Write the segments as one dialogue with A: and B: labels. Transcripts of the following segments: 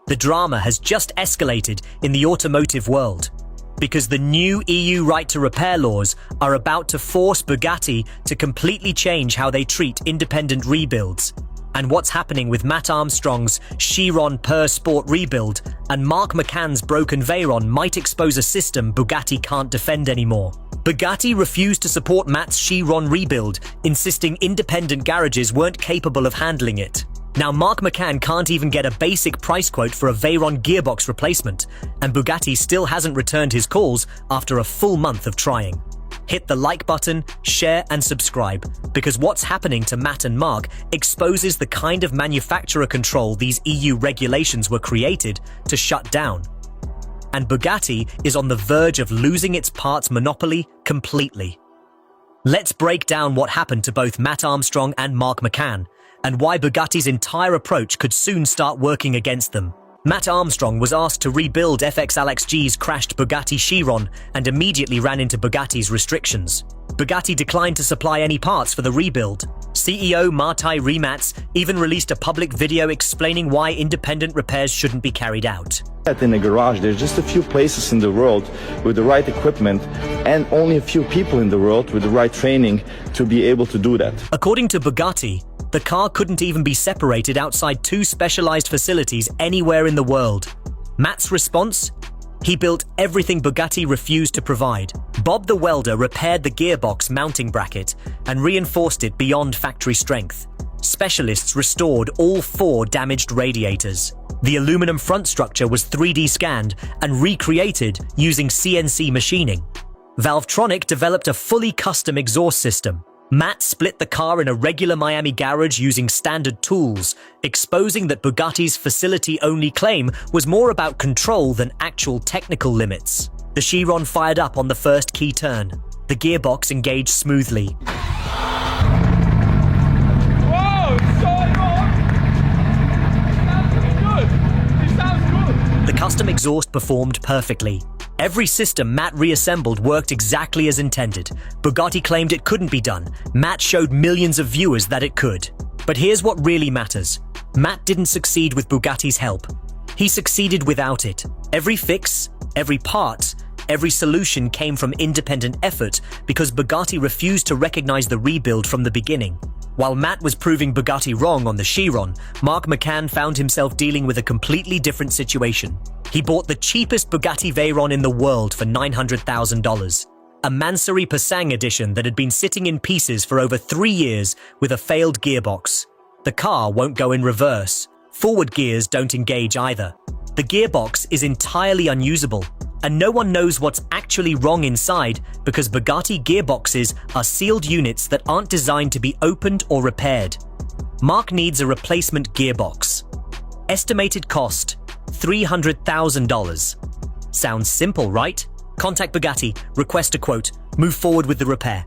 A: The drama has just escalated in the automotive world, because the new EU right to repair laws are about to force Bugatti to completely change how they treat independent rebuilds. And what's happening with Matt Armstrong's Chiron Per Sport rebuild and Mark McCann's broken Veyron might expose a system Bugatti can't defend anymore. Bugatti refused to support Matt's Chiron rebuild, insisting independent garages weren't capable of handling it. Now Mark McCann can't even get a basic price quote for a Veyron gearbox replacement, and Bugatti still hasn't returned his calls after a full month of trying. Hit the like button, share and subscribe, because what's happening to Matt and Mark exposes the kind of manufacturer control these EU regulations were created to shut down. And Bugatti is on the verge of losing its parts monopoly completely. Let's break down what happened to both Matt Armstrong and Mark McCann, and why Bugatti's entire approach could soon start working against them. Matt Armstrong was asked to rebuild FX Alex G's crashed Bugatti Chiron and immediately ran into Bugatti's restrictions. Bugatti declined to supply any parts for the rebuild. CEO Martijn Remats even released a public video explaining why independent repairs shouldn't be carried out.
B: In a garage, there's just a few places in the world with the right equipment and only a few people in the world with the right training to be able to do that.
A: According to Bugatti, the car couldn't even be separated outside 2 specialized facilities anywhere in the world. Matt's response? He built everything Bugatti refused to provide. Bob the welder repaired the gearbox mounting bracket and reinforced it beyond factory strength. Specialists restored all 4 damaged radiators. The aluminum front structure was 3D scanned and recreated using CNC machining. Valvetronic developed a fully custom exhaust system. Matt split the car in a regular Miami garage using standard tools, exposing that Bugatti's facility-only claim was more about control than actual technical limits. The Chiron fired up on the first key turn. The gearbox engaged smoothly. The custom exhaust performed perfectly. Every system Matt reassembled worked exactly as intended. Bugatti claimed it couldn't be done. Matt showed millions of viewers that it could. But here's what really matters. Matt didn't succeed with Bugatti's help. He succeeded without it. Every fix, every part, every solution came from independent effort because Bugatti refused to recognize the rebuild from the beginning. While Matt was proving Bugatti wrong on the Chiron, Mark McCann found himself dealing with a completely different situation. He bought the cheapest Bugatti Veyron in the world for $900,000. A Mansory Pasang edition that had been sitting in pieces for over 3 years with a failed gearbox. The car won't go in reverse. Forward gears don't engage either. The gearbox is entirely unusable, and no one knows what's actually wrong inside because Bugatti gearboxes are sealed units that aren't designed to be opened or repaired. Mark needs a replacement gearbox. Estimated cost, $300,000. Sounds simple, right? Contact Bugatti, request a quote, move forward with the repair.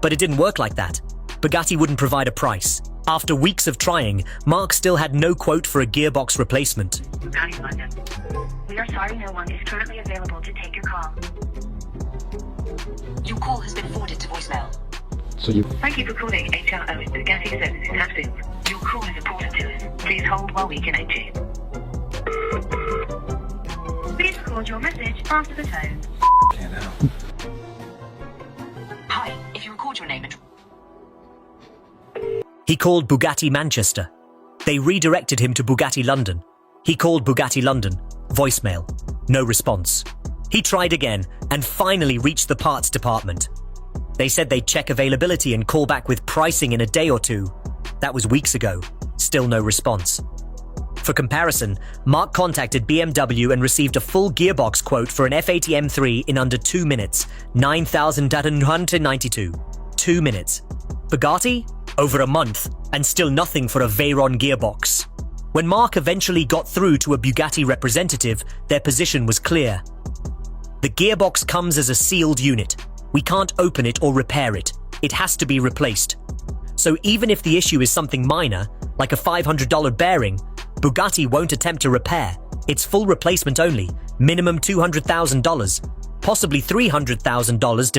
A: But it didn't work like that. Bugatti wouldn't provide a price. After weeks of trying, Mark still had no quote for a gearbox replacement.
C: Bugatti London. We are sorry no one is currently available to take your call.
D: Your call has been forwarded to voicemail.
C: Thank you for calling HRO's Bugatti Services Hatfield. Your call is important to us. Please hold while we connect you. Please record your message after the tone.
D: Hi, if you record your name and...
A: He called Bugatti Manchester. They redirected him to Bugatti London. He called Bugatti London. Voicemail. No response. He tried again and finally reached the parts department. They said they'd check availability and call back with pricing in a day or 2. That was weeks ago. Still no response. For comparison, Mark contacted BMW and received a full gearbox quote for an F80 M3 in under 2 minutes, $9,992. 2 minutes. Bugatti? Over a month, and still nothing for a Veyron gearbox. When Mark eventually got through to a Bugatti representative, their position was clear. The gearbox comes as a sealed unit. We can't open it or repair it. It has to be replaced. So even if the issue is something minor, like a $500 bearing, Bugatti won't attempt to repair. It's full replacement only, minimum $200,000, possibly $300,000